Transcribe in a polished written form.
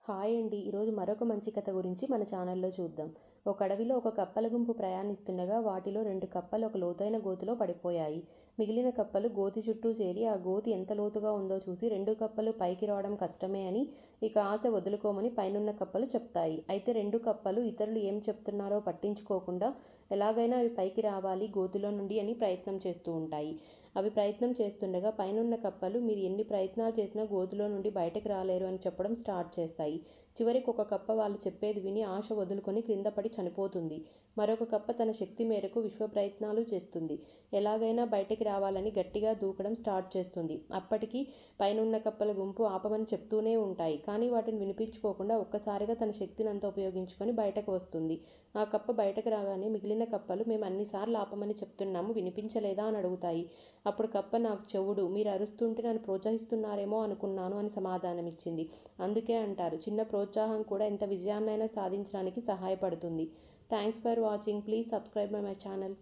Hi అండి. ఈరోజు మరొక మంచి కథ గురించి మన ఛానల్లో చూద్దాం. ఒక అడవిలో ఒక కప్పల గుంపు ప్రయాణిస్తుండగా వాటిలో 2 కప్పలు ఒక లోతైన గోతిలో పడిపోయాయి. మిగిలిన కప్పలు గోతి చుట్టూ చేరి ఆ గోతి ఎంత లోతుగా ఉందో చూసి 2 కప్పలు పైకి రావడం కష్టమే అని, ఇక ఆశ వదులుకోమని పైనున్న కప్పలు చెప్తాయి. అయితే 2 కప్పలు ఇతరులు ఏం చెప్తున్నారో పట్టించుకోకుండా ఎలాగైనా అవి పైకి రావాలి గోతిలో నుండి అని ప్రయత్నం చేస్తూ ఉంటాయి. అవి ప్రయత్నం చేస్తుండగా పైనున్న కప్పలు మీరు ఎన్ని ప్రయత్నాలు చేసినా గోతిలో నుండి బయటకు రాలేరు అని చెప్పడం స్టార్ట్ చేస్తాయి. చివరికి ఒక కప్ప వాళ్ళు చెప్పేది విని ఆశ వదులుకొని క్రింద పడి చనిపోతుంది. మరొక కప్ప తన శక్తి మేరకు విశ్వ ప్రయత్నాలు చేస్తుంది. ఎలాగైనా బయటకి రావాలని గట్టిగా దూకడం స్టార్ట్ చేస్తుంది. అప్పటికి పైనున్న కప్పల గుంపు ఆపమని చెప్తూనే ఉంటాయి. కానీ వాటిని వినిపించుకోకుండా ఒక్కసారిగా తన శక్తినంతా ఉపయోగించుకొని బయటకు వస్తుంది. ఆ కప్ప బయటకు రాగానే మిగిలిన కప్పలు మేము అన్నిసార్లు ఆపమని చెప్తున్నాము వినిపించలేదా అని అడుగుతాయి. అప్పుడు కప్ప నాకు చెవుడు, మీరు అరుస్తుంటే నన్ను ప్రోత్సహిస్తున్నారేమో అనుకున్నాను అని సమాధానమిచ్చింది. అందుకే అంటారు చిన్న ప్రోత్సాహం కూడా ఎంత విజయాన్నైనా సాధించడానికి సహాయపడుతుంది. Thanks for watching. Please subscribe my channel.